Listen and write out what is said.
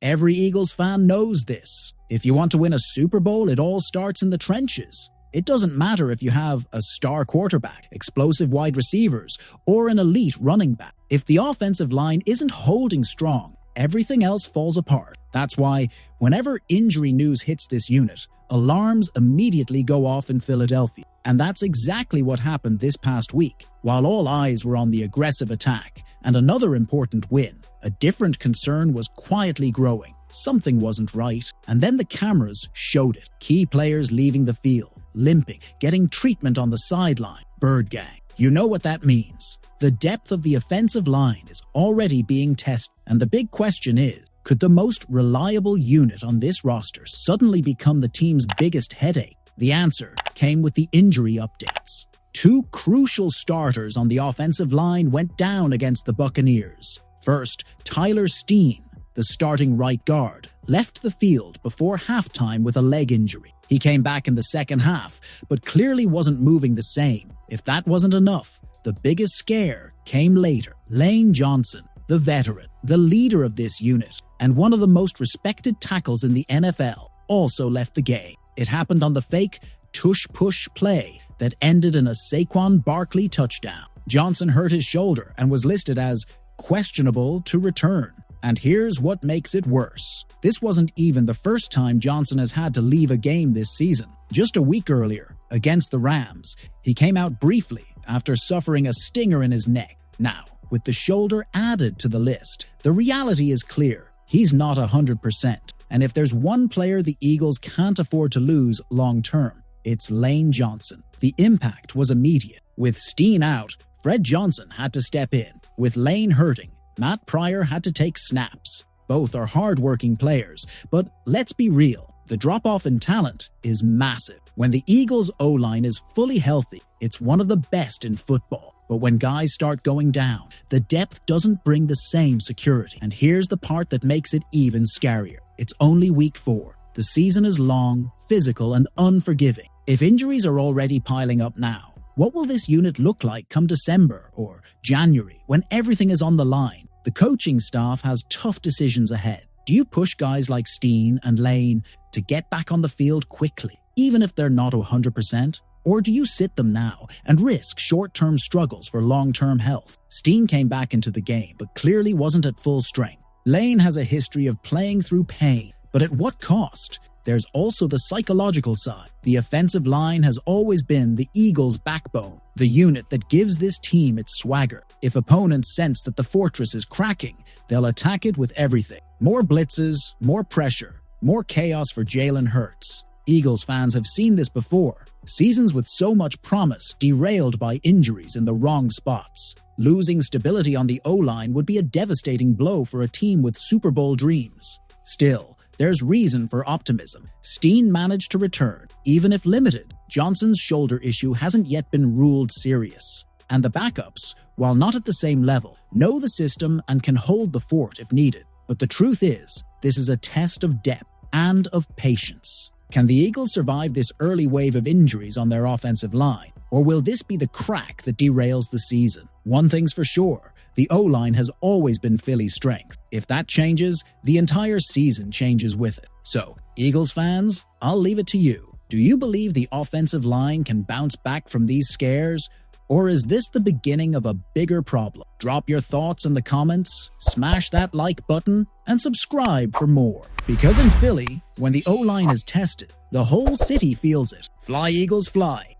Every Eagles fan knows this. If you want to win a Super Bowl, it all starts in the trenches. It doesn't matter if you have a star quarterback, explosive wide receivers, or an elite running back. If the offensive line isn't holding strong, everything else falls apart. That's why, whenever injury news hits this unit, alarms immediately go off in Philadelphia. And that's exactly what happened this past week. While all eyes were on the aggressive attack and another important win, a different concern was quietly growing. Something wasn't right, and then the cameras showed it. Key players leaving the field, limping, getting treatment on the sideline. Bird gang. You know what that means. The depth of the offensive line is already being tested, and the big question is, could the most reliable unit on this roster suddenly become the team's biggest headache? The answer came with the injury updates. Two crucial starters on the offensive line went down against the Buccaneers. First, Tyler Steen, the starting right guard, left the field before halftime with a leg injury. He came back in the second half, but clearly wasn't moving the same. If that wasn't enough, the biggest scare came later. Lane Johnson, the veteran, the leader of this unit, and one of the most respected tackles in the NFL, also left the game. It happened on the fake tush-push play that ended in a Saquon Barkley touchdown. Johnson hurt his shoulder and was listed as questionable to return. And here's what makes it worse. This wasn't even the first time Johnson has had to leave a game this season. Just a week earlier, against the Rams, he came out briefly after suffering a stinger in his neck. Now, with the shoulder added to the list, the reality is clear. He's not 100%. And if there's one player the Eagles can't afford to lose long-term, it's Lane Johnson. The impact was immediate. With Steen out, Fred Johnson had to step in. With Lane hurting, Matt Pryor had to take snaps. Both are hard-working players, but let's be real. The drop-off in talent is massive. When the Eagles' O-line is fully healthy, it's one of the best in football. But when guys start going down, the depth doesn't bring the same security. And here's the part that makes it even scarier. It's only week 4. The season is long, physical, and unforgiving. If injuries are already piling up now, what will this unit look like come December or January when everything is on the line? The coaching staff has tough decisions ahead. Do you push guys like Steen and Lane to get back on the field quickly, even if they're not 100%? Or do you sit them now and risk short-term struggles for long-term health? Steen came back into the game, but clearly wasn't at full strength. Lane has a history of playing through pain, but at what cost? There's also the psychological side. The offensive line has always been the Eagles' backbone, the unit that gives this team its swagger. If opponents sense that the fortress is cracking, they'll attack it with everything. More blitzes, more pressure, more chaos for Jalen Hurts. Eagles fans have seen this before. Seasons with so much promise derailed by injuries in the wrong spots. Losing stability on the O-line would be a devastating blow for a team with Super Bowl dreams. Still, there's reason for optimism. Steen managed to return, even if limited. Johnson's shoulder issue hasn't yet been ruled serious. And the backups, while not at the same level, know the system and can hold the fort if needed. But the truth is, this is a test of depth and of patience. Can the Eagles survive this early wave of injuries on their offensive line? Or will this be the crack that derails the season? One thing's for sure, the O-line has always been Philly's strength. If that changes, the entire season changes with it. So, Eagles fans, I'll leave it to you. Do you believe the offensive line can bounce back from these scares? Or is this the beginning of a bigger problem? Drop your thoughts in the comments, smash that like button, and subscribe for more. Because in Philly, when the O-line is tested, the whole city feels it. Fly, Eagles, fly.